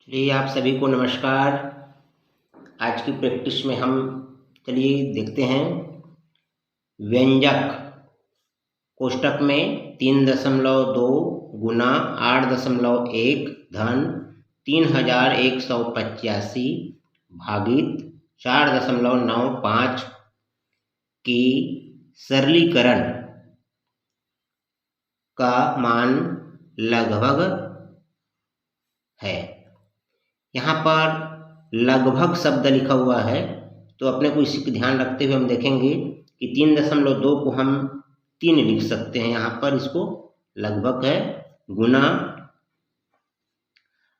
चलिए आप सभी को नमस्कार। आज की प्रैक्टिस में हम चलिए देखते हैं व्यंजक कोष्टक में 3.2 गुना 8.1 धन 3185 भागित 4.95 की सरलीकरण का मान लगभग है। यहाँ पर लगभग शब्द लिखा हुआ है, तो अपने को इसी को ध्यान रखते हुए हम देखेंगे कि 3.2 को हम 3 लिख सकते हैं। यहाँ पर इसको लगभग है, गुना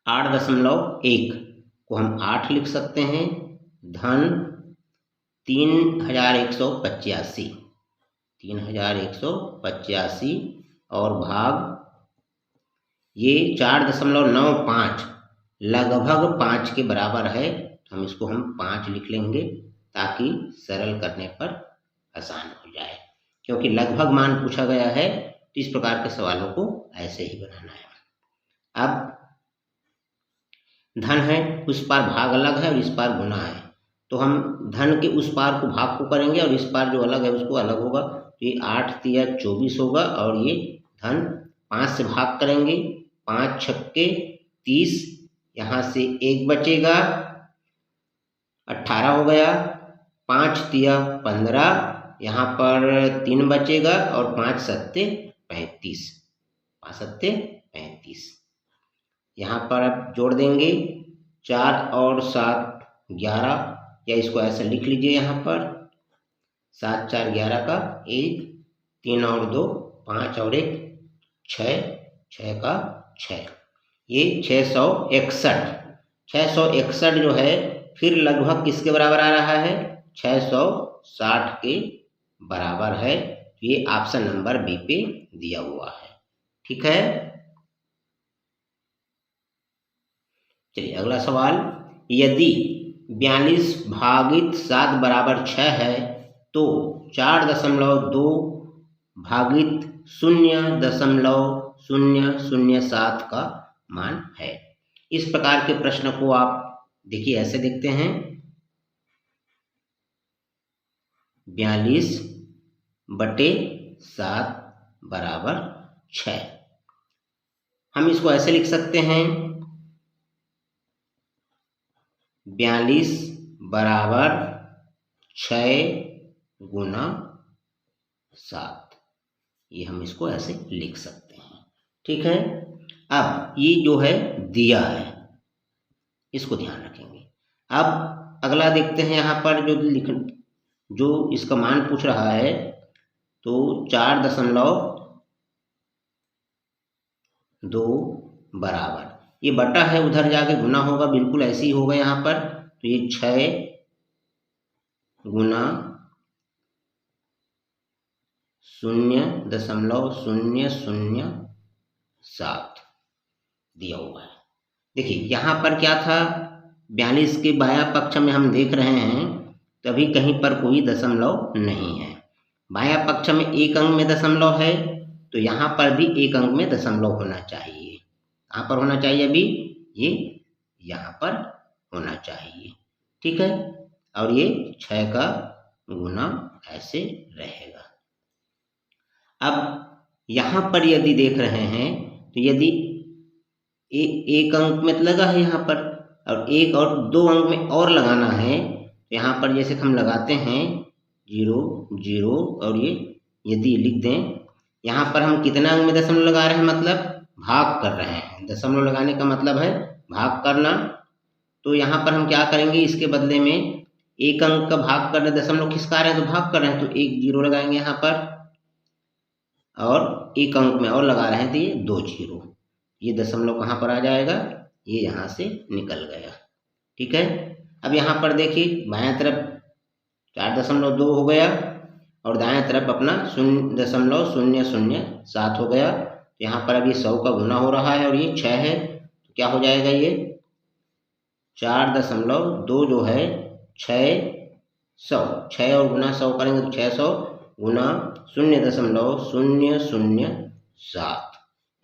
8.1 को हम 8 लिख सकते हैं, धन 3185 और भाग ये 4.95 लगभग 5 के बराबर है। हम इसको 5 लिख लेंगे ताकि सरल करने पर आसान हो जाए, क्योंकि लगभग मान पूछा गया है तो इस प्रकार के सवालों को ऐसे ही बनाना है। अब धन है, उस पार भाग अलग है और इस पार गुना है, तो हम धन के उस पार को भाग को करेंगे और इस पार जो अलग है उसको अलग होगा। तो ये 8 तिया 24 होगा और ये धन 5 से भाग करेंगे, 5 छक्के 30, यहाँ से 1 बचेगा, 18 हो गया, 5 तिया 15, यहाँ पर 3 बचेगा और 5 सत्ते 35, 5 सत्ते 35। यहाँ पर अब जोड़ देंगे 4 और 7 11, या इसको ऐसे लिख लीजिए, यहाँ पर 7 4 11 का 1, 3 और 2 5 और 1 6, 6 का 6, ये 661 जो है फिर लगभग किसके बराबर आ रहा है? 660 के बराबर है। ये ऑप्शन नंबर बी पे दिया हुआ है। ठीक है, चलिए अगला सवाल, यदि 42 भागित 7 बराबर 6 है तो 4.2 भागित 0.007 का मान है। इस प्रकार के प्रश्न को आप देखिए ऐसे देखते हैं, 42/7 बराबर 6। हम इसको ऐसे लिख सकते हैं, 42 बराबर 6 गुना 7, ये हम इसको ऐसे लिख सकते हैं। ठीक है, अब ये जो है दिया है, इसको ध्यान रखेंगे। अब अगला देखते हैं, यहाँ पर जो इसका मान पूछ रहा है, तो 4.2 बराबर, ये बटा है, उधर जाके गुना होगा, बिल्कुल ऐसे ही होगा यहाँ पर। तो ये 6 गुना 0.007 दिया हुआ है। देखिए यहाँ पर क्या था, 42 के बायां पक्ष में हम देख रहे हैं, तभी कहीं पर कोई दशमलव नहीं है। बायां पक्ष में एक अंक में दशमलव है, तो यहाँ पर भी एक अंक में दशमलव होना चाहिए। कहाँ पर होना चाहिए? अभी ये यहाँ पर होना चाहिए। ठीक है, और ये 6 का गुना ऐसे रहेगा। अब यहाँ पर यदि देख रहे हैं, तो यदि एक अंक में लगा है यहाँ पर, और एक और 2 अंक में और लगाना है, तो यहाँ पर जैसे हम लगाते हैं 0 0, और ये यदि लिख दें, यहाँ पर हम कितना अंक में दशमलव लगा रहे हैं? मतलब भाग कर रहे हैं। दशमलव लगाने का मतलब है भाग करना। तो यहाँ पर हम क्या करेंगे, इसके बदले में एक अंक का भाग कर रहे, दशमलव खिसका रहे हैं तो भाग कर रहे हैं, तो 1 0 लगाएंगे यहाँ पर, और एक अंक में और लगा रहे हैं तो ये 2 0, ये दशमलव कहाँ पर आ जाएगा? ये यहाँ से निकल गया। ठीक है, अब यहाँ पर देखिए बाएं तरफ 4.2 हो गया और दाएं तरफ अपना 0.007 हो गया। यहाँ पर अभी 100 का गुना हो रहा है और ये 6 है, तो क्या हो जाएगा? ये 4.2 जो है 600, 6 और गुना 100 करेंगे तो 600 गुना 0.007।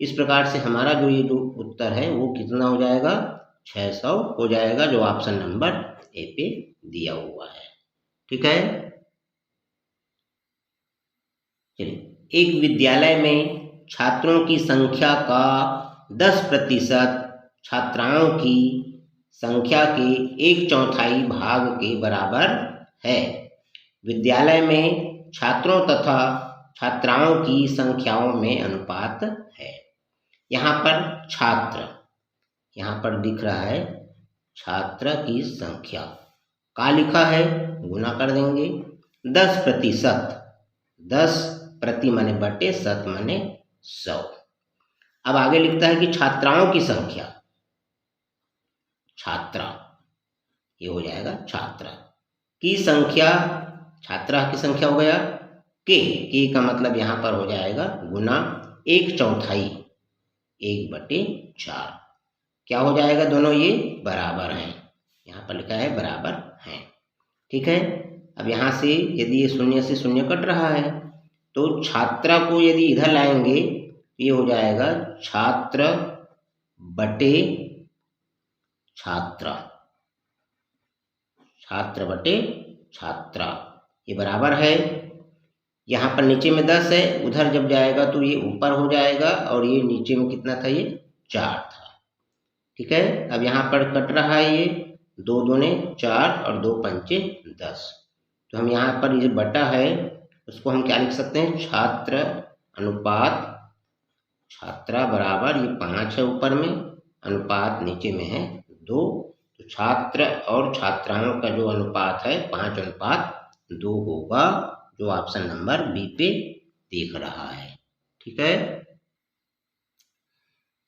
इस प्रकार से हमारा जो ये जो उत्तर है वो कितना हो जाएगा? 600 हो जाएगा, जो ऑप्शन नंबर ए पे दिया हुआ है। ठीक है, चलिए, एक विद्यालय में छात्रों की संख्या का 10% छात्राओं की संख्या के 1/4 भाग के बराबर है। विद्यालय में छात्रों तथा छात्राओं की संख्याओं में अनुपात है। यहाँ पर छात्र, यहाँ पर दिख रहा है छात्र की संख्या, का लिखा है गुना कर देंगे 10%, 10 प्रति माने बटे, शत माने 100। अब आगे लिखता है कि छात्राओं की संख्या, छात्रा, ये हो जाएगा छात्रा की संख्या, छात्रा की संख्या हो गया के का मतलब यहाँ पर हो जाएगा गुना 1/4, 1/4, क्या हो जाएगा, दोनों ये बराबर हैं, यहाँ पर लिखा है बराबर हैं। ठीक है, अब यहाँ से यदि ये शून्य से शून्य कट रहा है तो छात्रा को यदि इधर लाएंगे ये हो जाएगा छात्र बटे छात्रा, छात्र बटे छात्रा, ये बराबर है। यहाँ पर नीचे में 10 है, उधर जब जाएगा तो ये ऊपर हो जाएगा, और ये नीचे में कितना था, ये 4 था। ठीक है, अब यहाँ पर कट रहा है, ये 2 दूने 4 और 2 पंचे 10, तो हम यहाँ पर ये बटा है उसको हम क्या लिख सकते हैं, छात्र अनुपात छात्रा बराबर, ये 5 है ऊपर में, अनुपात नीचे में है 2, तो छात्र और छात्राओं का जो अनुपात है 5:2 होगा, जो ऑप्शन नंबर बी पे दिख रहा है। ठीक है,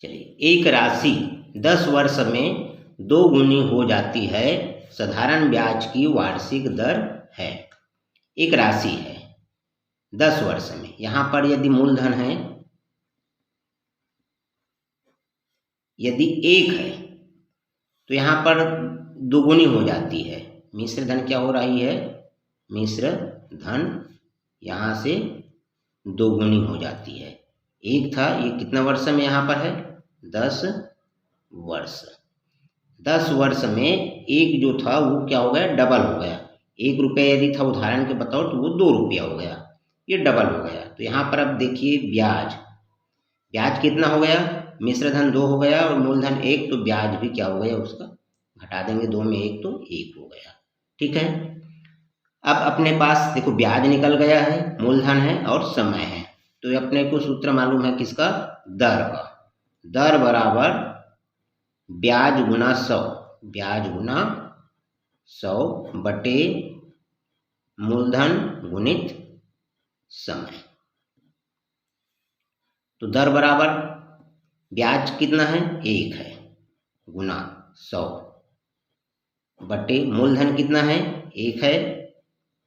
चलिए, एक राशि 10 वर्ष में 2 गुनी हो जाती है, साधारण ब्याज की वार्षिक दर है। एक राशि है 10 वर्ष में, यहाँ पर यदि मूलधन है, यदि 1 है तो यहाँ पर 2 गुनी हो जाती है, मिश्र धन क्या हो रही है, मिश्र धन यहाँ से 2 गुनी हो जाती है। 1 था, ये कितना वर्ष में यहाँ पर है, 10 वर्ष, 10 वर्ष में 1 जो था वो क्या हो गया, डबल हो गया। 1 रुपया यदि था उदाहरण के बताओ तो वो 2 रुपया हो गया, ये डबल हो गया। तो यहाँ पर अब देखिए ब्याज, ब्याज कितना हो गया, मिश्र धन 2 हो गया और मूलधन 1, तो ब्याज भी क्या हो गया, उसका घटा देंगे 2 में 1 तो 1 हो गया। ठीक है, अब अपने पास देखो ब्याज निकल गया है, मूलधन है और समय है, तो अपने को सूत्र मालूम है किसका, दर का, दर बराबर ब्याज गुना 100, ब्याज गुना 100 बटे मूलधन गुणित समय। तो दर बराबर ब्याज कितना है, 1 है, गुना 100 बटे मूलधन कितना है, 1 है,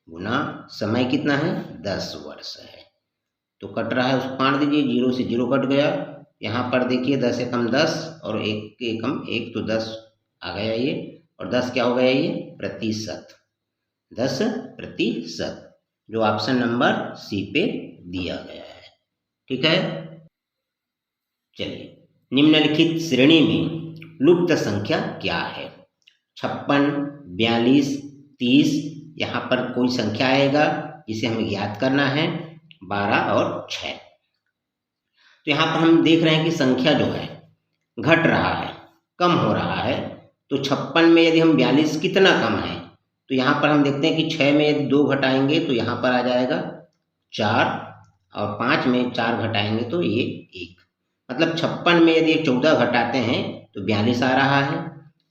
गुना समय कितना है, 10 वर्ष है। तो कट रहा है उसको काट दीजिए, 0 से 0 कट गया। यहाँ पर देखिए 10 एकम 10 और 1 एकम 1, तो 10 आ गया ये, और 10 क्या हो गया, ये प्रतिशत, 10%, जो ऑप्शन नंबर सी पे दिया गया है। ठीक है, चलिए, निम्नलिखित श्रेणी में लुप्त संख्या क्या है, 56, 42, 30, यहाँ पर कोई संख्या आएगा जिसे हमें याद करना है, 12 और 6। तो यहाँ पर हम देख रहे हैं कि संख्या जो है घट रहा है, कम हो रहा है। तो 56 में यदि हम 42 कितना कम है, तो यहाँ पर हम देखते हैं कि 6 में यदि 2 घटाएंगे तो यहाँ पर आ जाएगा 4, और 5 में 4 घटाएंगे तो ये 1, मतलब 56 में यदि 14 घटाते हैं तो 42 आ रहा है।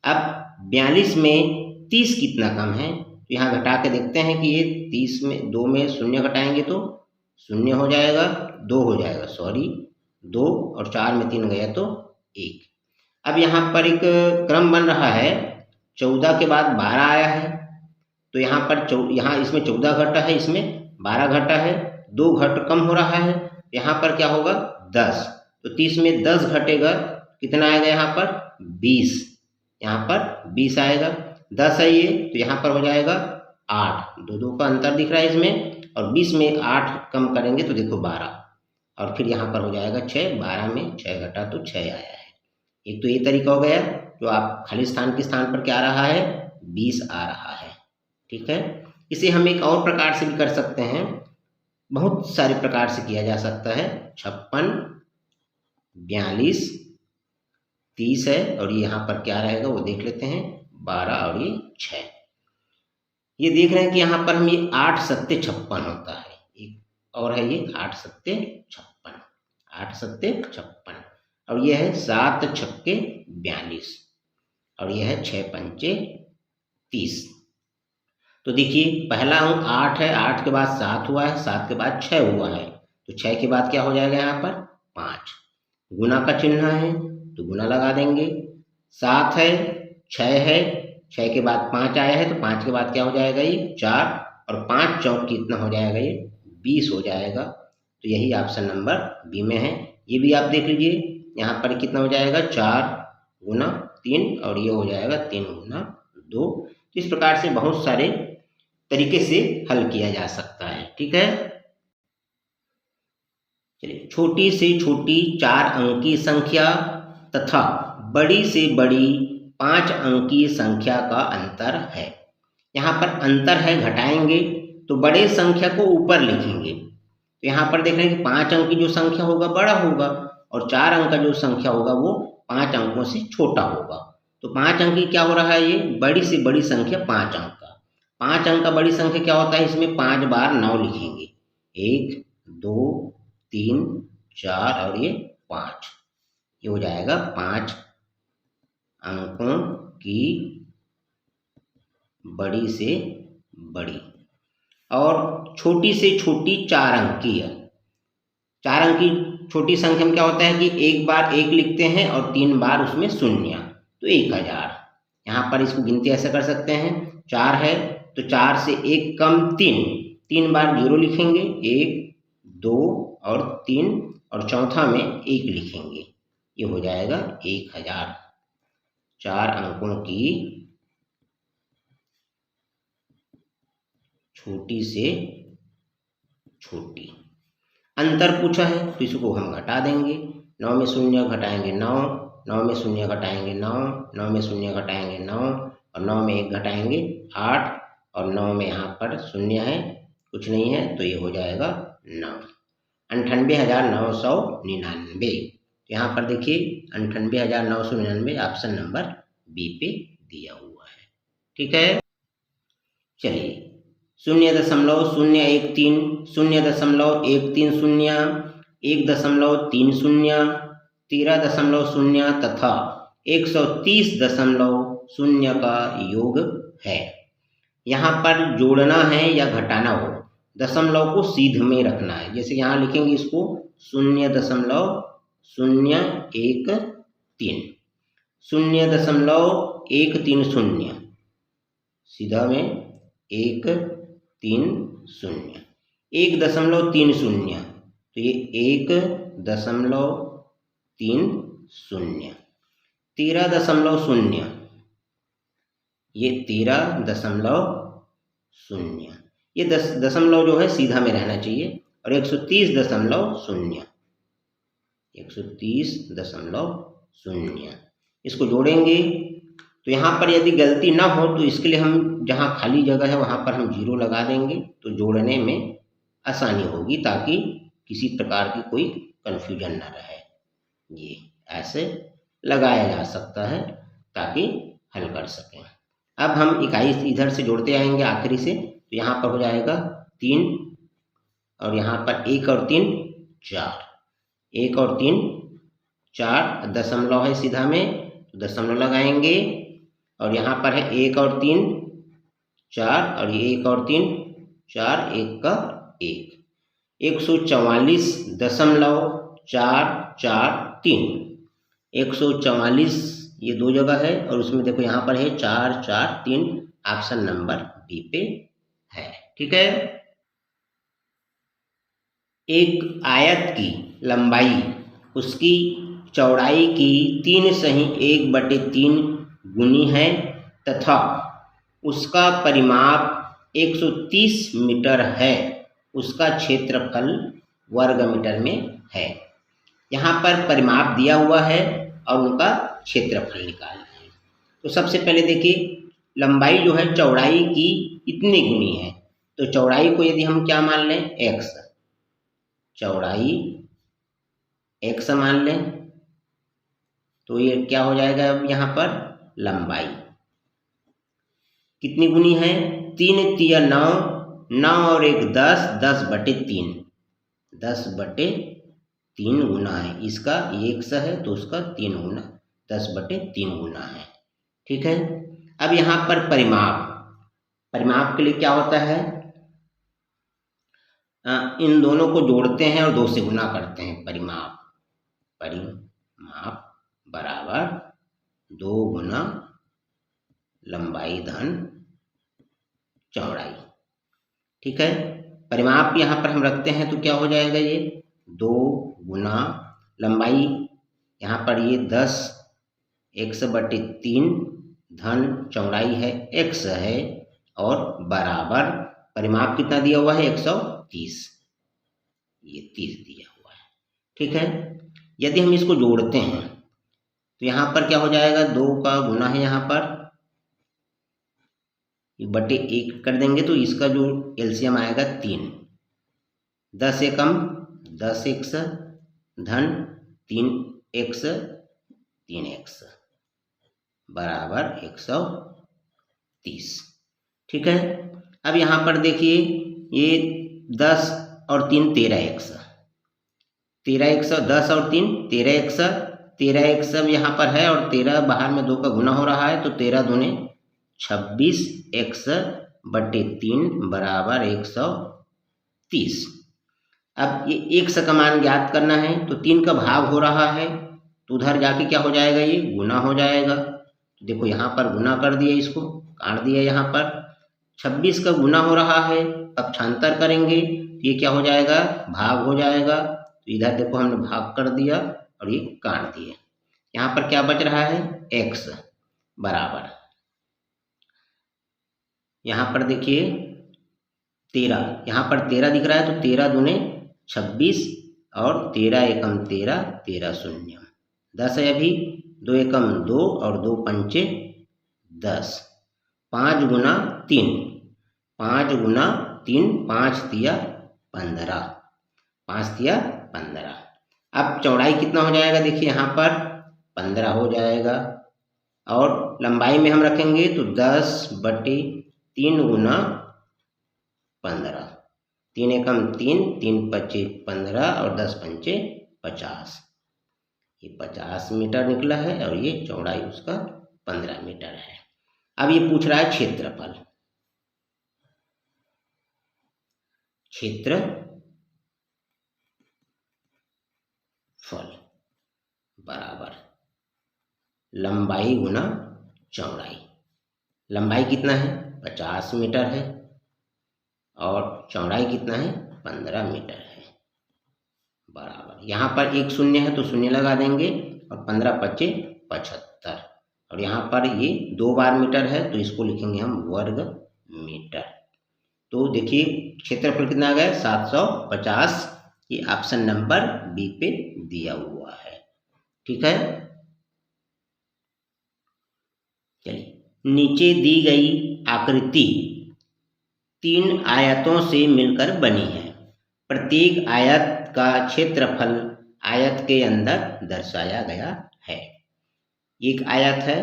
अब 42 में 30 कितना कम है, तो यहाँ घटा के देखते हैं कि ये 30 में 2 में 0 घटाएंगे तो 0 हो जाएगा, 2 हो जाएगा, सॉरी 2, और 4 में 3 गया तो 1। अब यहाँ पर एक क्रम बन रहा है, 14 के बाद 12 आया है, तो यहाँ पर यहाँ इसमें 14 घटा है, इसमें 12 घटा है, 2 घट कम हो रहा है, यहाँ पर क्या होगा 10, तो 30 में 10 घटेगा, कितना आएगा यहाँ पर 20, यहाँ पर 20 आएगा, 10 है ये, तो यहाँ पर हो जाएगा 8, 2 का अंतर दिख रहा है इसमें, और 20 में 8 कम करेंगे तो देखो 12, और फिर यहाँ पर हो जाएगा 6, 12 में 6 घटा तो 6 आया है। एक तो ये तरीका हो गया, जो आप खाली स्थान के स्थान पर क्या आ रहा है, 20 आ रहा है। ठीक है, इसे हम एक और प्रकार से भी कर सकते हैं, बहुत सारे प्रकार से किया जा सकता है। 56, 42, 30 है, और ये यहाँ पर क्या रहेगा वो देख लेते हैं, 12 और ये 6। ये देख रहे हैं कि यहाँ पर हम ये 8 सत्ते 56 होता है, एक और है ये 8 सत्ते 56, 8 सत्ते 56, और ये है 7 छक्के 42, और ये है 6 पंचे 30। तो देखिए पहला अंक 8 है, 8 के बाद 7 हुआ है, 7 के बाद 6 हुआ है, तो 6 के बाद क्या हो जाएगा यहाँ पर 5। गुना का चिन्ह है तो गुना लगा देंगे। 7 है, 6 है, 6 के बाद 5 आया है, तो 5 के बाद क्या हो जाएगा ये 4, और 5 चौक कितना हो जाएगा ये 20 हो जाएगा। तो यही ऑप्शन नंबर बी में है। ये भी आप देख लीजिए, यहाँ पर कितना हो जाएगा 4 गुना 3, और ये हो जाएगा 3 गुना 2। तो इस प्रकार से बहुत सारे तरीके से हल किया जा सकता है। ठीक है, चलिए छोटी से छोटी 4 अंकी संख्या तथा बड़ी से बड़ी 5 अंकी संख्या का अंतर है। यहाँ पर अंतर है, घटाएंगे तो बड़े संख्या को ऊपर लिखेंगे। तो यहाँ पर देख रहे हैं कि 5 अंक की जो संख्या होगा बड़ा होगा, और 4 अंक का जो संख्या होगा वो 5 अंकों से छोटा होगा। तो 5 अंक की क्या हो रहा है, ये बड़ी से बड़ी संख्या 5 अंक का। 5 अंक का बड़ी संख्या क्या होता है, इसमें 5 बार 9 लिखेंगे, 1 2 3 4 और ये 5। ये हो जाएगा 5 अंकों की बड़ी से बड़ी। और छोटी से छोटी 4 अंक की है। 4 अंक की छोटी संख्या में क्या होता है कि एक बार 1 लिखते हैं और 3 बार उसमें शून्य, तो 1000। यहाँ पर इसको गिनती ऐसे कर सकते हैं, 4 है तो 4 से 1 कम 3 बार 0 लिखेंगे, 1 2 और 3, और चौथा में 1 लिखेंगे। ये हो जाएगा 1000। 4 अंकों की छोटी से छोटी। अंतर पूछा है तो इसको हम घटा देंगे। 9 में शून्य घटाएंगे 9, 9 में शून्य घटाएंगे 9, 9 में शून्य घटाएंगे 9, और 9 में 1 घटाएंगे 8, और 9 में यहाँ पर शून्य है, कुछ नहीं है, तो ये हो जाएगा 9। 98,999। यहाँ पर देखिए 98,999 ऑप्शन नंबर बी पे दिया हुआ है। ठीक है, चलिए 0.013, 0.130, 1.30, 13.0 तथा 130.0 का योग है। यहाँ पर जोड़ना है या घटाना हो, दशमलव को सीध में रखना है। जैसे यहाँ लिखेंगे इसको 0.013, 0.130, सीधा में 130, 1.30, तो ये 1.30, 13.0, ये 13.0, ये दशमलव जो है सीधा में रहना चाहिए, और 130.0, 130.0 इसको जोड़ेंगे। तो यहाँ पर यदि गलती ना हो तो इसके लिए हम जहाँ खाली जगह है वहाँ पर हम 0 लगा देंगे, तो जोड़ने में आसानी होगी, ताकि किसी प्रकार की कोई कन्फ्यूजन ना रहे। ये ऐसे लगाया जा सकता है ताकि हल कर सकें। अब हम इकाई इधर से जोड़ते आएंगे आखिरी से, तो यहाँ पर हो जाएगा 3, और यहाँ पर 1 और 3 4, 1 और 3 4, दशमलव है सीधा में तो दशमलव लगाएंगे, और यहाँ पर है 1 और 3 4, और ये 1 और 3 4, 1 का 1, 144.443, 144 ये 2 जगह है, और उसमें देखो यहाँ पर है 4 4 3, ऑप्शन नंबर बी पे है। ठीक है, एक आयत की लंबाई उसकी चौड़ाई की 3/1/3 गुनी है तथा उसका परिमाप 130 मीटर है, उसका क्षेत्रफल वर्ग मीटर में है। यहाँ पर परिमाप दिया हुआ है और उनका क्षेत्रफल निकालना है। तो सबसे पहले देखिए लंबाई जो है चौड़ाई की इतनी गुनी है, तो चौड़ाई को यदि हम क्या मान लें x, चौड़ाई x मान लें तो ये क्या हो जाएगा अब यहाँ पर लंबाई कितनी गुनी है 3 तिया 9, 9 और 1 10, 10/3, 10/3 गुना है इसका, ये x है तो उसका 3 गुना 10/3 गुना है। ठीक है, अब यहाँ पर परिमाप के लिए क्या होता है इन दोनों को जोड़ते हैं और 2 से गुना करते हैं। परिमाप बराबर 2 गुना लंबाई धन चौड़ाई। ठीक है, परिमाप यहाँ पर हम रखते हैं तो क्या हो जाएगा ये 2 गुना लंबाई, यहाँ पर ये 10 x/3 धन चौड़ाई है x है और बराबर परिमाप कितना दिया हुआ है 130, ये 30 दिया हुआ है। ठीक है, यदि हम इसको जोड़ते हैं तो यहाँ पर क्या हो जाएगा 2 का गुना है यहाँ पर बटे 1 कर देंगे तो इसका जो एलसीएम आएगा 3, 10 एकम 10x धन 3x 3x बराबर 130। ठीक है, अब यहाँ पर देखिए ये 10 और 3 13x, 13x 10 और 3 13x, 13x अब यहाँ पर है और 13 बाहर में 2 का गुना हो रहा है तो 13 दूने 26x/3 बराबर 130। अब ये x का मान ज्ञात करना है तो 3 का भाग हो रहा है तो उधर जाके क्या हो जाएगा ये गुना हो जाएगा। देखो यहाँ पर गुना कर दिया, इसको काट दिया, यहाँ पर 26 का गुना हो रहा है, अब छांतर करेंगे तो ये क्या हो जाएगा भाग हो जाएगा। तो इधर देखो हमने भाग कर दिया और ये काट दिया, यहाँ पर क्या बच रहा है x बराबर, यहाँ पर देखिए 13, यहाँ पर 13 दिख रहा है तो 13 दूने 26 और 13 एकम 13, 13 शून्य 10 है अभी, 2 एकम 2 और 2 पंचे 10, 5 गुना 3, 5 गुना 3 5 तिया 15, 5 तिया 15। अब चौड़ाई कितना हो जाएगा देखिए यहाँ पर 15 हो जाएगा और लंबाई में हम रखेंगे तो 10/3 गुना 15, 3 एकम 3, 3 पच्चे 15 और 10 पंचे 50, ये 50 मीटर निकला है और ये चौड़ाई उसका 15 मीटर है। अब ये पूछ रहा है क्षेत्रफल, बराबर लंबाई गुना चौड़ाई। लंबाई कितना है 50 मीटर है और चौड़ाई कितना है 15 मीटर है बराबर, यहाँ पर एक शून्य है तो शून्य लगा देंगे और 15 पच्चे 75 और यहाँ पर ये 2 बार मीटर है तो इसको लिखेंगे हम वर्ग मीटर। तो देखिए क्षेत्रफल कितना आ गया 750, ये ऑप्शन नंबर बी पे दिया हुआ है। ठीक है, चलिए नीचे दी गई आकृति 3 आयतों से मिलकर बनी है, प्रत्येक आयत का क्षेत्रफल आयत के अंदर दर्शाया गया है। एक आयत है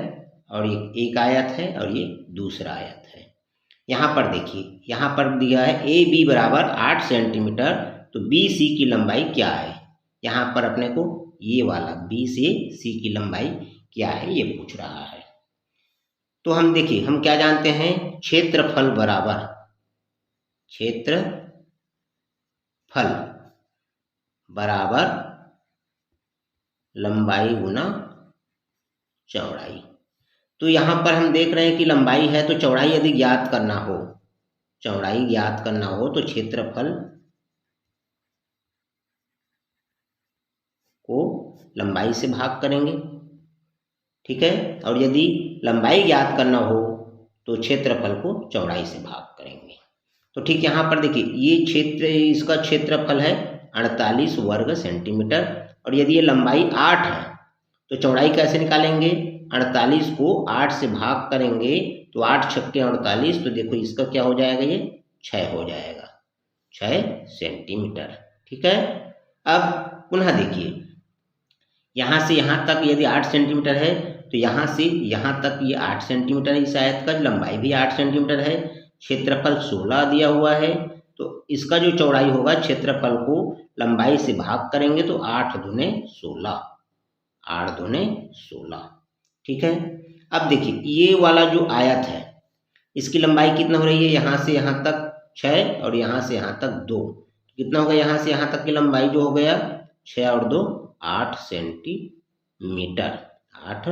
और एक आयत है और ये दूसरा आयत है। यहाँ पर देखिए, यहाँ पर दिया है ए बी बराबर 8 सेंटीमीटर, तो बी सी की लंबाई क्या है। यहाँ पर अपने को ये वाला बी से सी की लंबाई क्या है ये पूछ रहा है। तो हम देखिए हम क्या जानते हैं, क्षेत्रफल बराबर लंबाई गुना चौड़ाई। तो यहाँ पर हम देख रहे हैं कि लंबाई है तो चौड़ाई यदि ज्ञात करना हो तो क्षेत्रफल को लंबाई से भाग करेंगे। ठीक है, और यदि लंबाई ज्ञात करना हो तो क्षेत्रफल को चौड़ाई से भाग करेंगे। तो ठीक यहाँ पर देखिए ये इसका क्षेत्रफल है 48 वर्ग सेंटीमीटर और यदि ये लंबाई 8 है तो चौड़ाई कैसे निकालेंगे, 48 को 8 से भाग करेंगे तो 8 छक्के 48, तो देखो इसका क्या हो जाएगा, ये 6 हो जाएगा, 6 सेंटीमीटर। ठीक है। अब पुनः देखिए, यहाँ से यहाँ तक यदि 8 सेंटीमीटर है तो यहाँ से यहाँ तक ये 8 सेंटीमीटर है, इस आयत का लंबाई भी 8 सेंटीमीटर है, क्षेत्रफल 16 दिया हुआ है, तो इसका जो चौड़ाई होगा क्षेत्रफल को लंबाई से भाग करेंगे तो 8 दूने 16, 8 दूने 16। ठीक है। अब देखिए ये वाला जो आयत है इसकी लंबाई कितना हो रही है, यहाँ से यहाँ तक 6 और यहाँ से यहाँ तक 2, कितना होगा, यहाँ से यहाँ तक की लंबाई जो हो गया 6 और 2 8 सेंटीमीटर, 8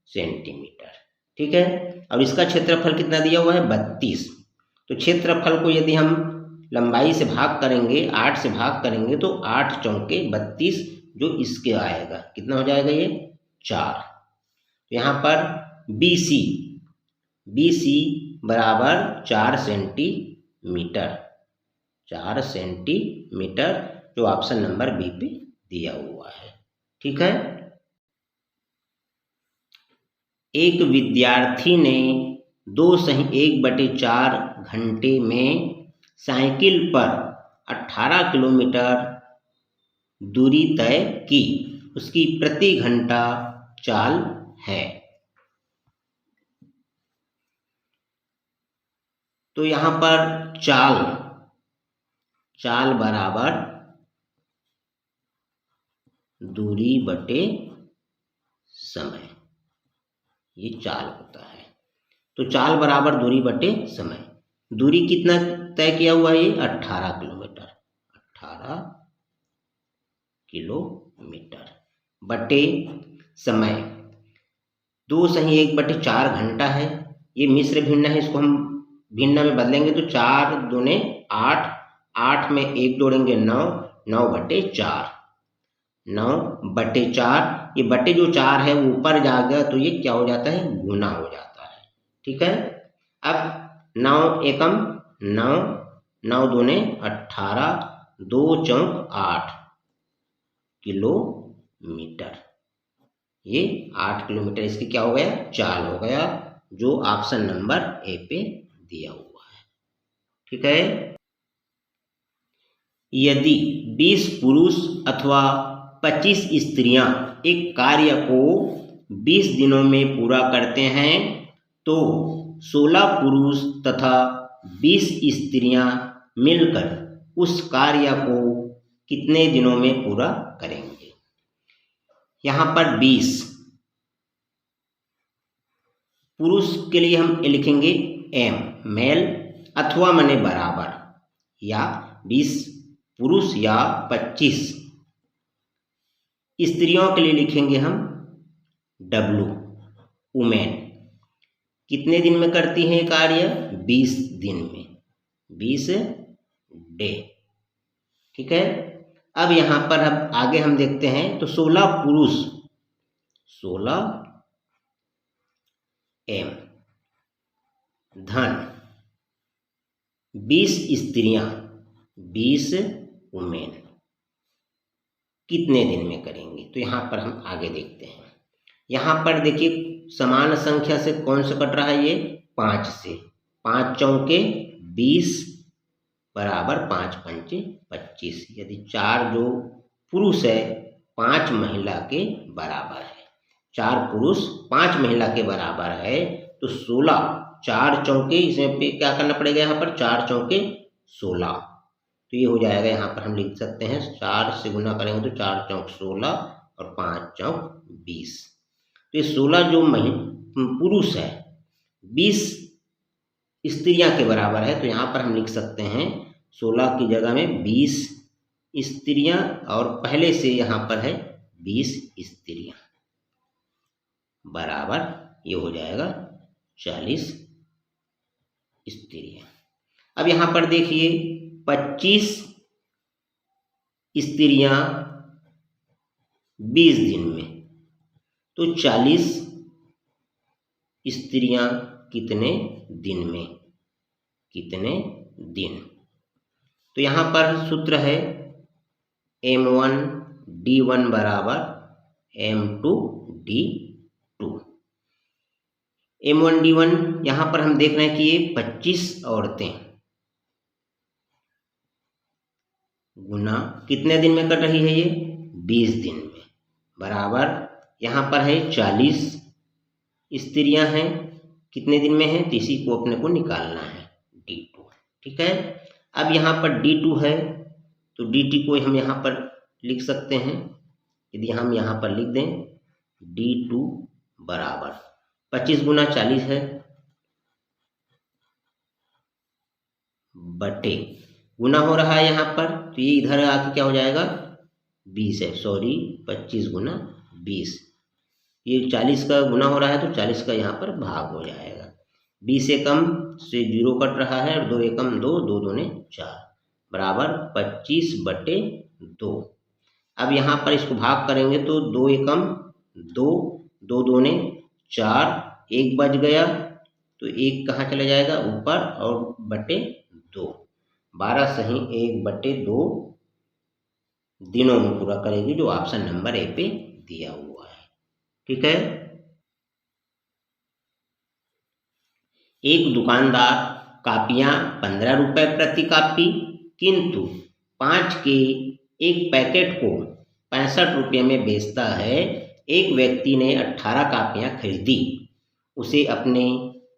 सेंटीमीटर। ठीक है। और इसका क्षेत्रफल कितना दिया हुआ है, 32। तो क्षेत्रफल को यदि हम लंबाई से भाग करेंगे, 8 से भाग करेंगे तो 8 चौके 32, जो इसके आएगा कितना हो जाएगा, ये 4। यहाँ पर BC बराबर 4 सेंटीमीटर, 4 सेंटीमीटर, जो ऑप्शन नंबर बी पे दिया हुआ है। ठीक है। एक विद्यार्थी ने 2/1/4 घंटे में साइकिल पर 18 किलोमीटर दूरी तय की, उसकी प्रति घंटा चाल है। तो यहाँ पर चाल बराबर दूरी बटे समय, ये चाल होता है। तो चाल बराबर दूरी बटे समय, दूरी कितना तय किया हुआ है, ये 18 किलोमीटर, 18 किलोमीटर बटे समय, 2/1/4 घंटा है, ये मिश्र भिन्न है, इसको हम भिन्न में बदलेंगे तो 4 दूने 8, 8 में 1 जोड़ेंगे 9, 9/4, 9/4, ये बटे जो 4 है वो ऊपर जाएगा तो ये क्या हो जाता है, गुना हो जाता है। ठीक है। अब 9 एकम 9, 9 दूने 18, 2 चौक 8 किलोमीटर, ये 8 किलोमीटर, इसकी क्या हो गया, चाल हो गया, जो ऑप्शन नंबर ए पे दिया हुआ है। ठीक है। यदि 20 पुरुष अथवा 25 स्त्रियां एक कार्य को 20 दिनों में पूरा करते हैं तो 16 पुरुष तथा 20 स्त्रियां मिलकर उस कार्य को कितने दिनों में पूरा करेंगे। यहाँ पर 20 पुरुष के लिए हम लिखेंगे एम, मेल, अथवा मने बराबर, या 20 पुरुष या 25 स्त्रियों के लिए लिखेंगे हम डब्लू, वुमेन। कितने दिन में करती हैं कार्य, 20 दिन में, 20 डे। ठीक है। अब यहाँ पर अब आगे हम देखते हैं तो 16 पुरुष, 16 एम, धन 20 स्त्रियां, 20 वुमेन, कितने दिन में करेंगे। तो यहाँ पर हम आगे देखते हैं। यहाँ पर देखिए समान संख्या से कौन सा कट रहा है, ये 5 से, 5 चौके 20 बराबर 5 पंचे 25, यदि 4 जो पुरुष है 5 महिला के बराबर है, 4 पुरुष 5 महिला के बराबर है, तो 16, 4 चौके, इसमें पे क्या करना पड़ेगा, यहाँ पर 4 चौके 16, तो ये हो जाएगा, यहाँ पर हम लिख सकते हैं 4 से गुना करेंगे तो 4 चौक 16 और 5 चौक 20, तो ये 16 जो पुरुष है 20 स्त्रियां के बराबर है, तो यहाँ पर हम लिख सकते हैं 16 की जगह में 20 स्त्रियां, और पहले से यहाँ पर है 20 स्त्रियां बराबर, ये हो जाएगा 40 स्त्रियां। अब यहाँ पर देखिए 25 स्त्रियां 20 दिन में, तो 40 स्त्रियां कितने दिन में, कितने दिन। तो यहाँ पर सूत्र है M1D1 बराबर M2D2। M1D1 यहाँ पर हम देख रहे हैं कि ये 25 औरतें गुना कितने दिन में कट रही है, ये 20 दिन में, बराबर यहाँ पर है 40 स्त्रियां हैं, कितने दिन में है, तो इसी को अपने को निकालना है D2। ठीक है, अब यहाँ पर D2 है तो DT को हम यहाँ पर लिख सकते हैं। यदि हम यहाँ पर लिख दें D2 बराबर 25 गुना 40 है बटे, गुना हो रहा है यहाँ पर तो ये इधर आके क्या हो जाएगा 20 है, सॉरी 25 गुना 20, ये 40 का गुना हो रहा है तो 40 का यहाँ पर भाग हो जाएगा। 20 एकम से 0 कट रहा है और 2 एकम 2, 2 दूने 4 बराबर 25 बटे 2। अब यहाँ पर इसको भाग करेंगे तो 2 एकम 2, 2 दूने 4, 1 बच गया तो 1 कहाँ चला जाएगा ऊपर और बटे 2, 12 सही 1 बटे 2 दिनों में पूरा करेगी, जो ऑप्शन नंबर ए पे दिया हुआ है। ठीक है, एक दुकानदार कापियां 15 रुपए प्रति कापी किंतु 5 के एक पैकेट को 65 रुपये में बेचता है। एक व्यक्ति ने 18 कापियां खरीदी, उसे अपने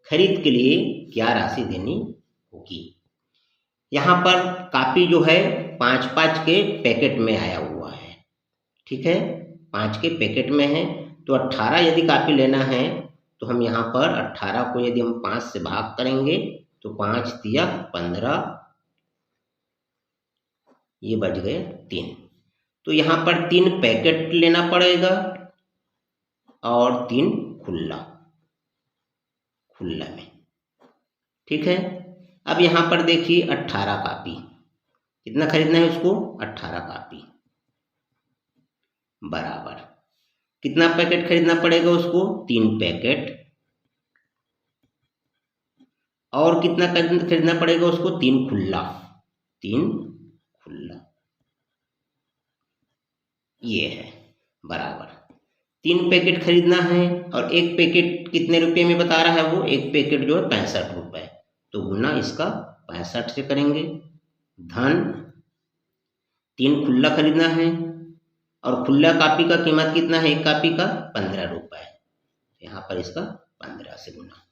खरीद के लिए क्या राशि देनी होगी। यहाँ पर कापी जो है 5-5 के पैकेट में आया हुआ है। ठीक है, 5 के पैकेट में है तो 18 यदि कापी लेना है तो हम यहाँ पर 18 को यदि हम 5 से भाग करेंगे तो 5 तिया 15, ये बच गए 3, तो यहाँ पर 3 पैकेट लेना पड़ेगा और 3 खुला में। ठीक है, अब यहाँ पर देखिए 18 कापी, कितना खरीदना है उसको 18 कापी बराबर कितना पैकेट खरीदना पड़ेगा उसको 3 पैकेट, और कितना खरीदना पड़ेगा उसको 3 खुला, ये है बराबर 3 पैकेट खरीदना है और एक पैकेट कितने रुपए में बता रहा है वो, एक पैकेट जो है 65 रुपए, तो गुना इसका 65 से करेंगे, धन 3 खुला खरीदना है और खुला कापी का कीमत कितना है, एक कापी का 15 रुपए, यहाँ पर इसका 15 से गुना।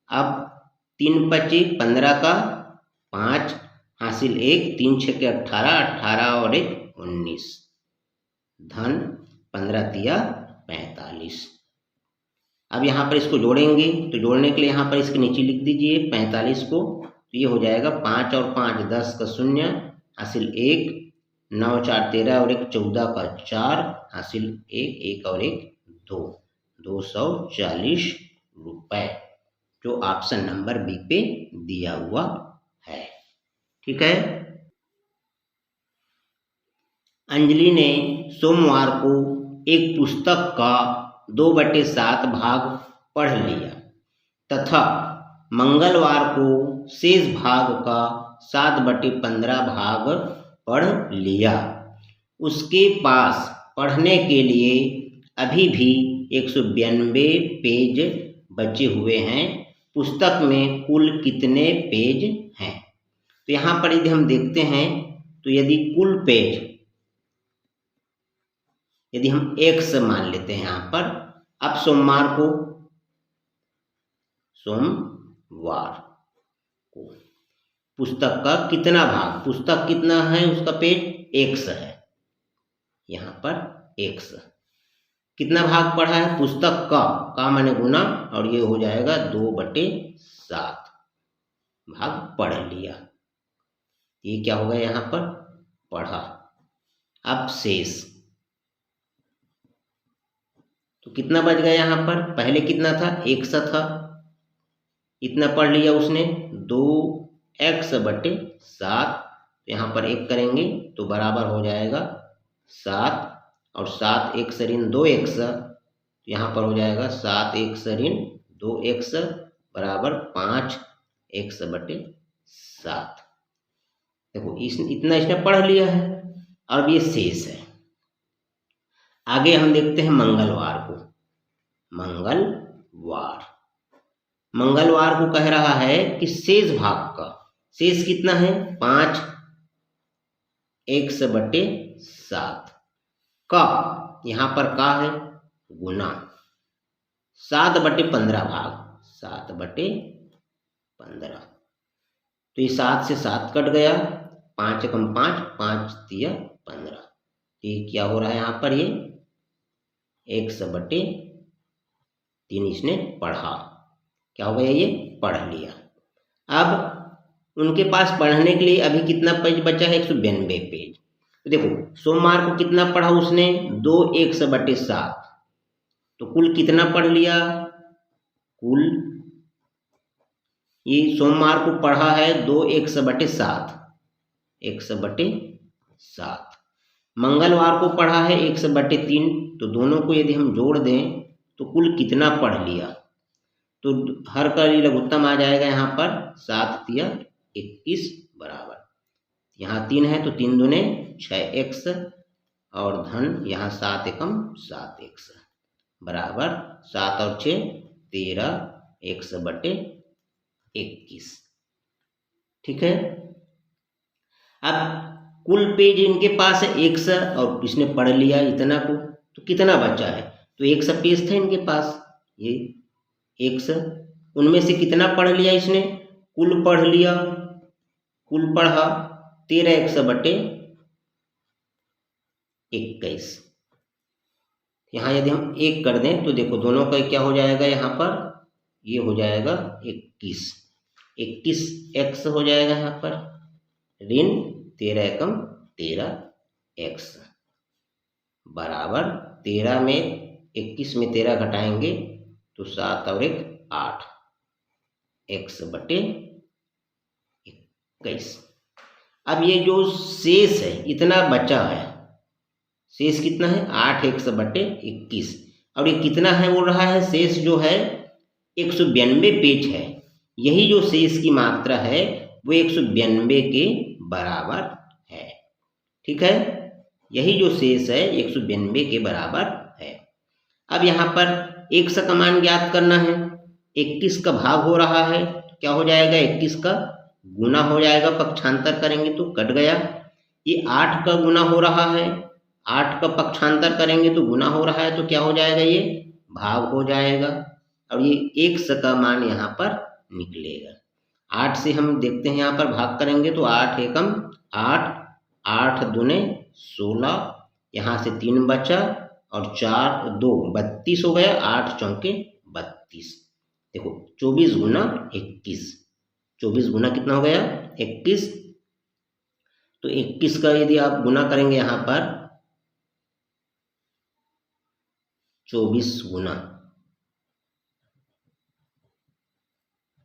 अब 3 बचे 15 का 5 हासिल 1, 3 छके 18, 18 और 1 19, धन 15 तिया 45। अब यहाँ पर इसको जोड़ेंगे तो जोड़ने के लिए यहाँ पर इसके नीचे लिख दीजिए 45 को, तो ये हो जाएगा 5 और 5 10 का 0 हासिल 1, 9 4 13 और 1 14 का 4 हासिल 1, 1 और 1 2, 240 रुपए, जो ऑप्शन नंबर बी पे दिया हुआ है। ठीक है, अंजलि ने सोमवार को एक पुस्तक का 2/7 भाग पढ़ लिया तथा मंगलवार को शेष भाग का 7/15 भाग पढ़ लिया। उसके पास पढ़ने के लिए अभी भी 192 पेज बचे हुए हैं। पुस्तक में कुल कितने पेज हैं? तो यहाँ पर यदि हम देखते हैं तो यदि कुल पेज यदि हम 1 मान लेते हैं यहाँ पर, अब सोमवार को पुस्तक का कितना भाग, पुस्तक कितना है उसका पेज 1 है, यहाँ पर 1 कितना भाग पढ़ा है पुस्तक का माने गुना, और ये हो जाएगा 2/7 भाग पढ़ लिया, ये क्या होगा यहाँ पर पढ़ा। अब शेष तो कितना बच गया यहाँ पर, पहले कितना था 1 था, इतना पढ़ लिया उसने 2x/7, यहाँ पर 1 करेंगे तो बराबर हो जाएगा 7 और 7 1 ऋण 2x, यहाँ पर हो जाएगा 7 1 ऋण 2x बराबर 5x/7। देखो इतना इसने पढ़ लिया है, अब ये शेष है। आगे हम देखते हैं मंगलवार को। मंगलवार को कह रहा है कि शेष भाग का, शेष कितना है 5x/7 का, यहां पर का है गुना 7/15 भाग, 7/15। तो ये 7 से 7 कट गया, 5 एकम 5, 5 तिया 15। ये क्या हो रहा है यहाँ पर, ये x/3 इसने पढ़ा। क्या हो गया, ये पढ़ लिया। अब उनके पास पढ़ने के लिए अभी कितना पेज बचा है, 192 पेज। तो देखो सोमवार को कितना पढ़ा उसने, 2x/7। तो कुल कितना पढ़ लिया, कुल ये सोमवार को पढ़ा है 2x/7, x/7। मंगलवार को पढ़ा है 1/3। तो दोनों को यदि हम जोड़ दें तो कुल कितना पढ़ लिया, तो हर का लघुत्तम आ जाएगा यहाँ पर 7 तिया 21 बराबर, यहाँ 3 है तो 3 दूने 6x और धन यहाँ 7 एकम 7x बराबर 7 और 6 13 x/21। ठीक है। अब कुल पेज इनके पास है 100 और इसने पढ़ लिया इतना को, तो कितना बचा है, तो 100 पेज थे इनके पास, ये 100, उनमें से कितना पढ़ लिया इसने, कुल पढ़ लिया, कुल पढ़ा 13x/21। यहाँ यदि हम 1 कर दें तो देखो दोनों का क्या हो जाएगा, यहाँ पर ये हो जाएगा 21x हो जाएगा यहाँ पर, ऋण 13 एकम 13x बराबर 13 में 21 में 13 घटाएंगे तो 7 और 1 8 x/21। अब ये जो शेष है इतना बचा है, शेष कितना है 8 x/21, और ये कितना है बोल रहा है, शेष जो है 192 पेज है। यही जो शेष की मात्रा है वो 192 के बराबर है। ठीक है, यही जो शेष है 192 के बराबर है। अब यहाँ पर x का मान ज्ञात करना है, 21 का भाग हो रहा है, क्या हो जाएगा 21 का गुना हो जाएगा, पक्षांतर करेंगे तो कट गया। ये 8 का गुना हो रहा है, 8 का पक्षांतर करेंगे तो गुना हो रहा है, तो क्या हो जाएगा ये भाग हो जाएगा, और ये x का मान यहाँ पर निकलेगा। 8 से हम देखते हैं यहाँ पर भाग करेंगे तो 8 एकम 8, 8 दूने 16, यहाँ से 3 बचा और 4 2 32 हो गया, 8 चौके 32। देखो 24 गुना 21, 24 गुना कितना हो गया 21। तो 21 का यदि आप गुना करेंगे यहाँ पर 24 गुना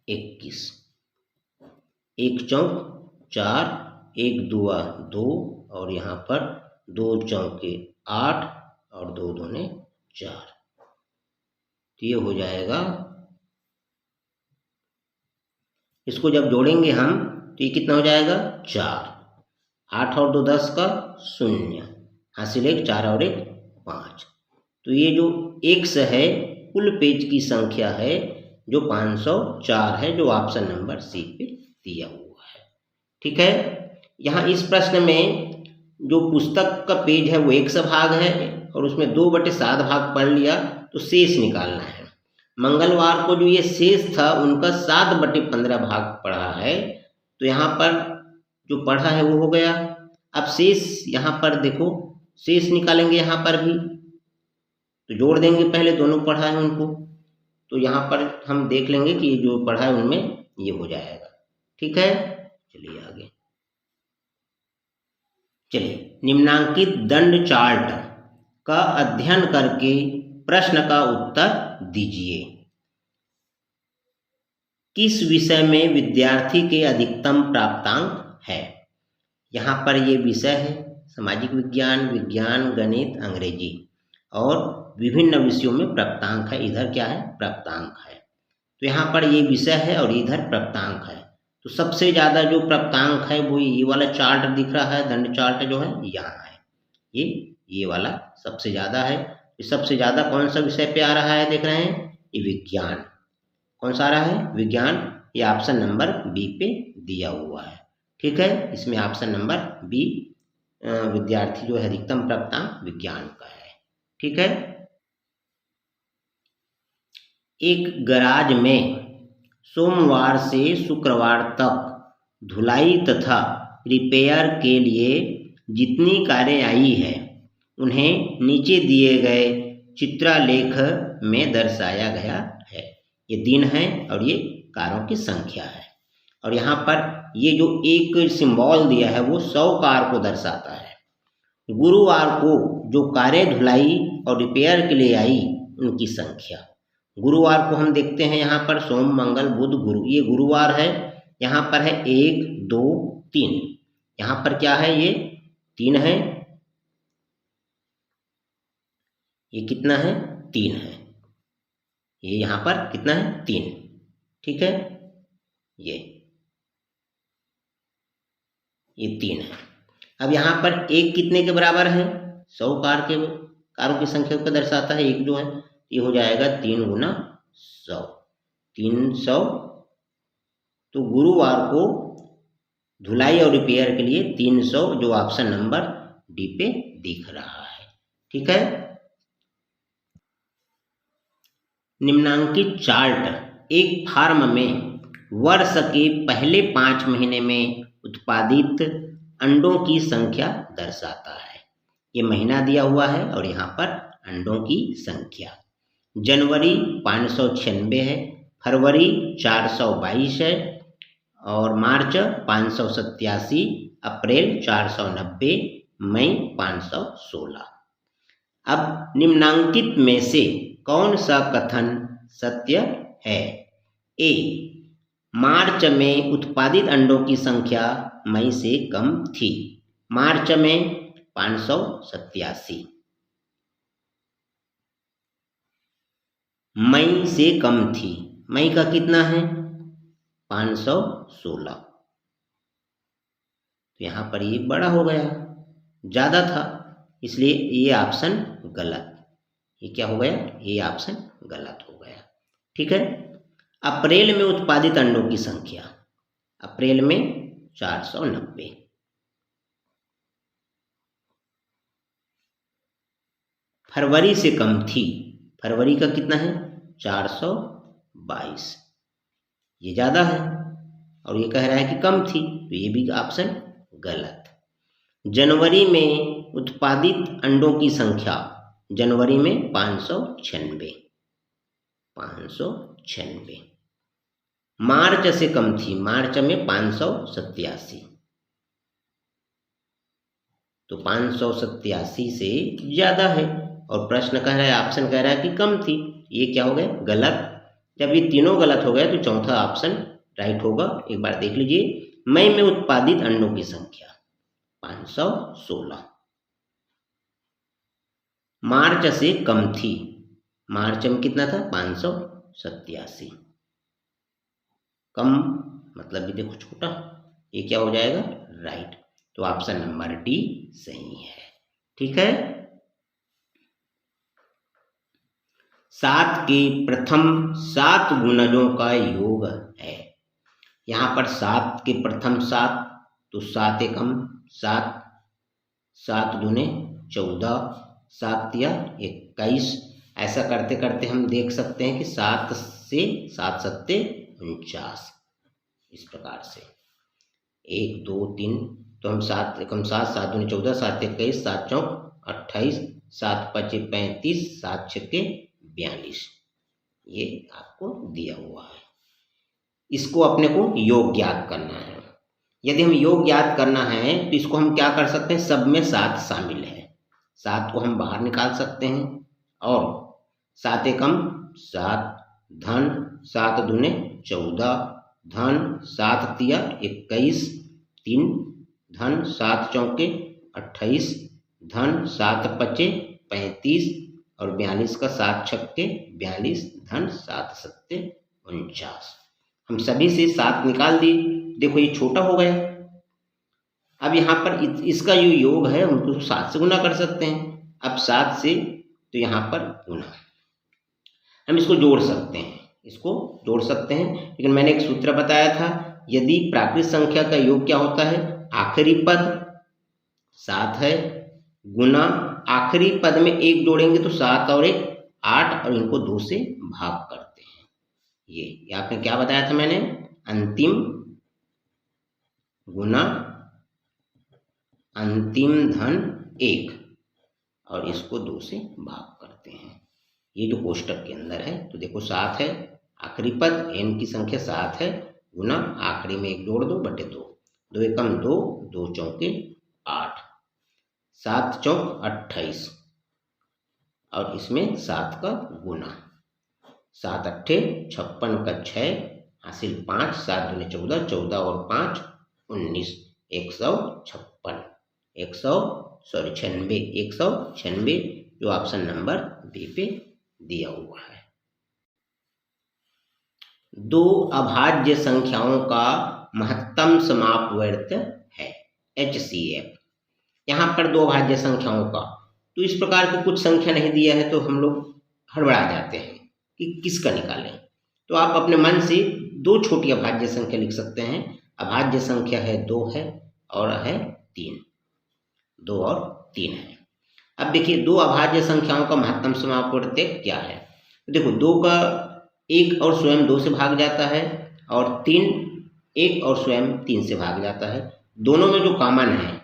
21, 1 चौक 4, 1 दुआ 2 और यहाँ पर 2 चौके 8 और 2 दूने 4। तो ये हो जाएगा, इसको जब जोड़ेंगे हम तो ये कितना हो जाएगा 4, 8 और 2 10 का 0, हासिल 1 4 और 1 5। तो ये जो x है कुल पेज की संख्या है जो 504 है, जो ऑप्शन नंबर सी पे दिया हुआ है। ठीक है, यहाँ इस प्रश्न में जो पुस्तक का पेज है वो 100 भाग है और उसमें 2/7 भाग पढ़ लिया, तो शेष निकालना है। मंगलवार को जो ये शेष था उनका 7/15 भाग पढ़ा है, तो यहाँ पर जो पढ़ा है वो हो गया। अब शेष यहाँ पर देखो, शेष निकालेंगे यहाँ पर भी, तो जोड़ देंगे पहले दोनों पढ़ा है उनको, तो यहाँ पर हम देख लेंगे कि जो पढ़ा है उनमें ये हो जाएगा। ठीक है, चलिए आगे। चलिए, निम्नांकित दंड चार्ट का अध्ययन करके प्रश्न का उत्तर दीजिए। किस विषय में विद्यार्थी के अधिकतम प्राप्तांक है? यहाँ पर ये विषय है सामाजिक विज्ञान, विज्ञान, गणित, अंग्रेजी और विभिन्न विषयों में प्राप्तांक है। इधर क्या है प्राप्तांक है, तो यहाँ पर ये विषय है और इधर प्राप्तांक है। तो सबसे ज़्यादा जो प्राप्तांक है वो ये वाला चार्ट दिख रहा है, दंड चार्ट जो है यहाँ है, ये ये वाला सबसे ज़्यादा है। सबसे ज़्यादा कौन सा विषय पे आ रहा है देख रहे हैं, ये विज्ञान। कौन सा आ रहा है, विज्ञान। ये ऑप्शन नंबर बी पे दिया हुआ है। ठीक है, इसमें ऑप्शन नंबर बी विद्यार्थी जो है अधिकतम प्राप्तांक विज्ञान का है। ठीक है, एक गैराज में सोमवार से शुक्रवार तक धुलाई तथा रिपेयर के लिए जितनी कारें आई है उन्हें नीचे दिए गए चित्रालेख में दर्शाया गया है। ये दिन है और ये कारों की संख्या है। और यहाँ पर ये जो एक सिंबल दिया है वो 100 कार को दर्शाता है। गुरुवार को जो कारें धुलाई और रिपेयर के लिए आई उनकी संख्या। गुरुवार को हम देखते हैं यहाँ पर सोम मंगल बुध गुरु, ये गुरुवार है। यहाँ पर है 1 2 3, यहाँ पर क्या है, ये 3 है। ये कितना है, 3 है। ये यहाँ पर कितना है, 3। ठीक है, ये 3 है। अब यहाँ पर एक कितने के बराबर है, 100 कारों की संख्या को दर्शाता है। एक जो है ये हो जाएगा 3 गुना 100, 300। तो गुरुवार को धुलाई और रिपेयर के लिए 300 जो ऑप्शन नंबर डी पे दिख रहा है। ठीक है, निम्नांकित चार्ट एक फार्म में वर्ष के पहले 5 महीने में उत्पादित अंडों की संख्या दर्शाता है। ये महीना दिया हुआ है और यहाँ पर अंडों की संख्या। जनवरी 596 है, फरवरी 422 है और मार्च 587, अप्रैल 490, मई 516। अब निम्नांकित में से कौन सा कथन सत्य है? ए, मार्च में उत्पादित अंडों की संख्या मई से कम थी। मार्च में 587, मई से कम थी। मई का कितना है, 516। तो यहाँ पर ये बड़ा हो गया, ज़्यादा था, इसलिए ये ऑप्शन गलत। ये क्या हो गया, ये ऑप्शन गलत हो गया। ठीक है, अप्रैल में उत्पादित अंडों की संख्या, अप्रैल में 490। फरवरी से कम थी, फरवरी का कितना है, 422। ये ज़्यादा है और ये कह रहा है कि कम थी, तो ये भी ऑप्शन गलत। जनवरी में उत्पादित अंडों की संख्या, जनवरी में 596, 596। मार्च से कम थी, मार्च में 587। तो 587 से ज़्यादा है और प्रश्न कह रहा है, ऑप्शन कह रहा है कि कम थी। ये क्या हो गया, गलत। जब ये तीनों गलत हो गए तो चौथा ऑप्शन राइट होगा। एक बार देख लीजिए, मई में उत्पादित अंडों की संख्या 516, मार्च से कम थी, मार्च में कितना था, 587। कम मतलब भी देखो छोटा, ये क्या हो जाएगा, राइट। तो ऑप्शन नंबर डी सही है। ठीक है, 7 के प्रथम 7 गुणजों का योग है। यहाँ पर 7 के प्रथम 7, तो 7 एकम 7, 7 दूने 14, 7 तिया 21। ऐसा करते करते हम देख सकते हैं कि 7 से 7 सत्ते 49, इस प्रकार से 1 2 3। तो हम 7 एकम 7, 7 दूने 14, 7 21, 7 चौक 28, 7 पचे 35, 7 छक्के 42। ये आपको दिया हुआ है। इसको अपने को योग ज्ञात करना है। यदि हम योग ज्ञात करना है तो इसको हम क्या कर सकते हैं, सब में 7 शामिल है, 7 को हम बाहर निकाल सकते हैं। और 7 एकम 7, धन 7 दूने 14, धन 7 तिया 21, 3 धन 7 चौके 28, धन 7 पचे 35 और 42 का 7 छक्के 42, धन 7 सत्ते 49। हम सभी से 7 निकाल दिए। देखो ये छोटा हो गया। अब यहाँ पर इसका जो योग है उनको 7 से गुना कर सकते हैं। अब 7 से तो यहाँ पर गुना, हम इसको जोड़ सकते हैं, इसको जोड़ सकते हैं, लेकिन मैंने एक सूत्र बताया था, यदि प्राकृत संख्या का योग क्या होता है, आखिरी पद 7 है गुना आखिरी पद में 1 जोड़ेंगे तो 7 और 1 8 और इनको 2 से भाग करते हैं। ये आपने क्या बताया था मैंने, अंतिम गुना अंतिम धन 1 और इसको 2 से भाग करते हैं। ये जो कोष्टक के अंदर है, तो देखो 7 है आखिरी पद, n की संख्या 7 है गुना आखिरी में 1 जोड़ दो बटे 2, 2 एकम 2, 2 चौके 8, 7 चौक 28 और इसमें 7 का गुना, 7 अट्ठे 56 का 6 हासिल 5, 7 दूने 14, 14 और 5 19, 196 जो ऑप्शन नंबर बी पे दिया हुआ है। दो अभाज्य संख्याओं का महत्तम समापवर्त है HCF। यहाँ पर दो अभाज्य संख्याओं का, तो इस प्रकार की कुछ संख्या नहीं दिया है तो हम लोग हड़बड़ा जाते हैं कि किसका निकालें। तो आप अपने मन से दो छोटी अभाज्य संख्या लिख सकते हैं। अभाज्य संख्या है 2 है और है 3, 2 और 3 है। अब देखिए दो अभाज्य संख्याओं का महत्तम समापवर्त क्या है। देखो 2 का 1 और स्वयं 2 से भाग जाता है और 3 1 और स्वयं 3 से भाग जाता है। दोनों में जो कॉमन है,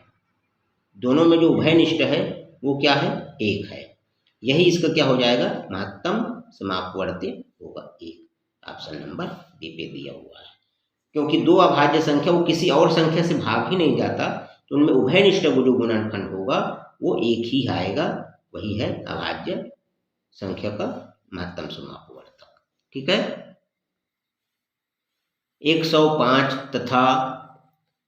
दोनों में जो उभयनिष्ठ है वो क्या है, 1 है। यही इसका क्या हो जाएगा, महत्तम समापवर्त होगा 1। ऑप्शन नंबर बी पे दिया हुआ है। क्योंकि दो अभाज्य संख्या वो किसी और संख्या से भाग ही नहीं जाता, तो उनमें उभयनिष्ठ जो गुणनखंड होगा वो 1 ही आएगा, वही है अभाज्य संख्या का महत्तम समापवर्तक। ठीक है। 105 तथा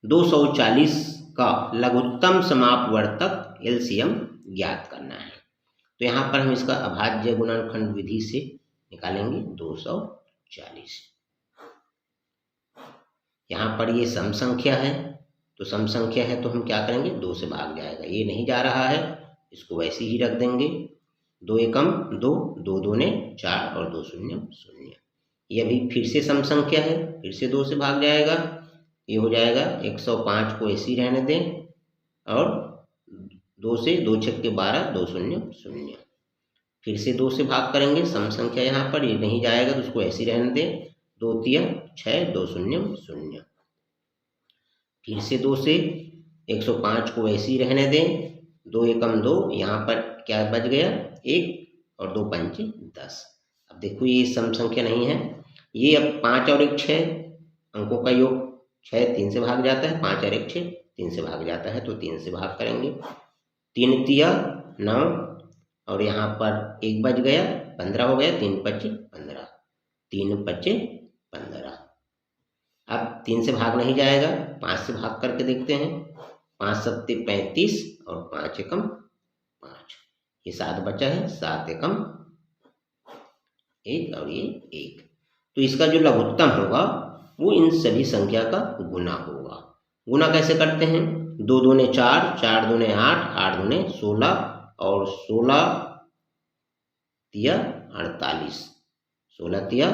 240 का लघुत्तम समापवर्तक LCM ज्ञात करना है। तो यहाँ पर हम इसका अभाज्य गुणनखंड विधि से निकालेंगे 240। यहाँ पर ये सम संख्या है, तो सम संख्या है तो हम क्या करेंगे, 2 से भाग जाएगा। ये नहीं जा रहा है, इसको वैसे ही रख देंगे। 2 एकम 2, 2 दूने 4 और 2 शून्य 0। ये अभी फिर से सम संख्या है, फिर से 2 से भाग जाएगा। ये हो जाएगा 105 को ऐसे ही रहने दें और 2 से 2 छक्के 12, 2 शून्य 0। फिर से 2 से भाग करेंगे, सम संख्या यहाँ पर ये नहीं जाएगा तो उसको ऐसे ही रहने दें। 2 तिया 6, 2 शून्य 0। फिर से 2 से 105 को ऐसे ही रहने दें। 2 एकम 2, यहाँ पर क्या बच गया 1 और 2 पंचे 10। अब देखो ये सम संख्या नहीं है, ये अब 5 और 1 6 अंकों का योग, 6 3 से भाग जाता है, 5 और 1 6 3 से भाग जाता है, तो 3 से भाग करेंगे। 3 तिया 9 और यहाँ पर 1 बच गया 15 हो गया, 3 पच्चे 15, 3 पच्चे 15। अब 3 से भाग नहीं जाएगा, 5 से भाग करके देखते हैं। 5 सत्ते 35 और 5 एकम 5, ये 7 बचा है, 7 एकम 1 और ये 1। तो इसका जो लघुत्तम होगा वो इन सभी संख्या का गुना होगा। गुना कैसे करते हैं, 2 दूने 4, 4 दूने 8, 8 दूने 16 और 16 तिया 48, 16 तिया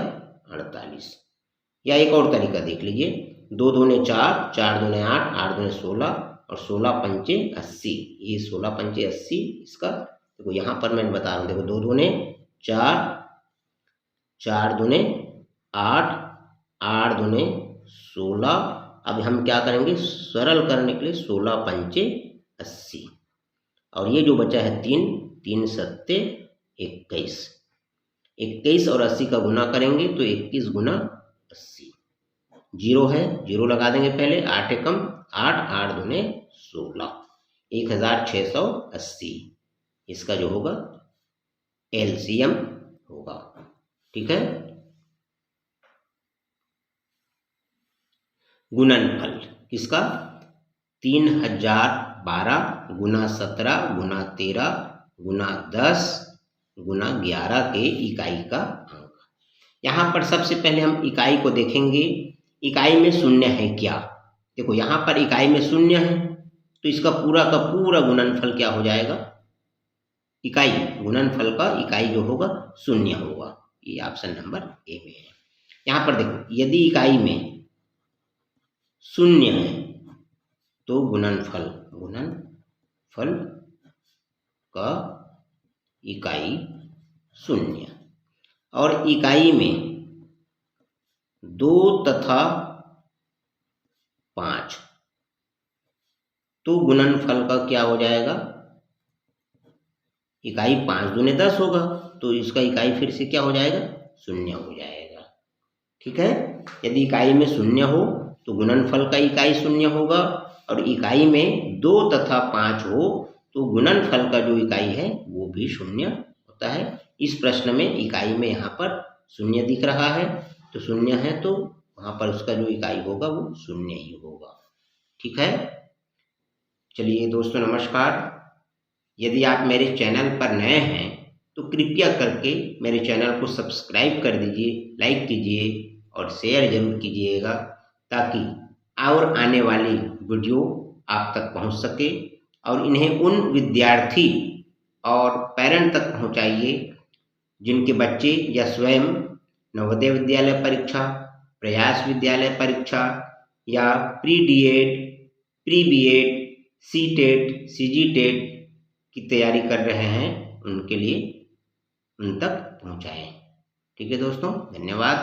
48। या एक और तरीका देख लीजिए, 2 दूने 4, 4 दूने 8, 8 दूने 16 और 16 पंचे 80। ये 16 पंचे 80 इसका, देखो यहाँ पर मैं बता रहा हूँ, देखो 2 दूने 4, 4 दूने 8, 8 दूने 16। अब हम क्या करेंगे, सरल करने के लिए 16 पंचे 80 और ये जो बचा है 3, 3 सत्ते 21, 21 और 80 का गुना करेंगे तो 21 गुना 80। 0 है, 0 लगा देंगे पहले। 8 एकम 8, 8 दूने 16, 1680 इसका जो होगा LCM होगा। ठीक है। गुणनफल किसका, 3012 गुना 17 गुना 13 गुना 10 गुना 11 के इकाई का अंक। यहाँ पर सबसे पहले हम इकाई को देखेंगे, इकाई में शून्य है क्या। देखो यहाँ पर इकाई में शून्य है तो इसका पूरा का पूरा गुणनफल क्या हो जाएगा, इकाई, गुणनफल का इकाई जो होगा शून्य होगा। ये ऑप्शन नंबर ए में है। यहाँ पर देखो, यदि इकाई में शून्य है तो गुणनफल का इकाई शून्य, और इकाई में 2 तथा 5 तो गुणनफल का क्या हो जाएगा, इकाई 5 दूने 10 होगा, तो इसका इकाई फिर से क्या हो जाएगा, शून्य हो जाएगा। ठीक है, यदि इकाई में शून्य हो तो गुणनफल का इकाई शून्य होगा, और इकाई में 2 तथा 5 हो तो गुणनफल का जो इकाई है वो भी शून्य होता है। इस प्रश्न में इकाई में यहाँ पर शून्य दिख रहा है, तो शून्य है तो वहाँ पर उसका जो इकाई होगा वो शून्य ही होगा। ठीक है, चलिए दोस्तों नमस्कार। यदि आप मेरे चैनल पर नए हैं तो कृपया करके मेरे चैनल को सब्सक्राइब कर दीजिए, लाइक कीजिए और शेयर जरूर कीजिएगा, ताकि और आने वाली वीडियो आप तक पहुंच सके, और इन्हें उन विद्यार्थी और पेरेंट तक पहुंचाइए जिनके बच्चे या स्वयं नवोदय विद्यालय परीक्षा, प्रयास विद्यालय परीक्षा या pre DEd, pre BEd, CTET, CGTET की तैयारी कर रहे हैं, उनके लिए उन तक पहुंचाएं। ठीक है दोस्तों, धन्यवाद।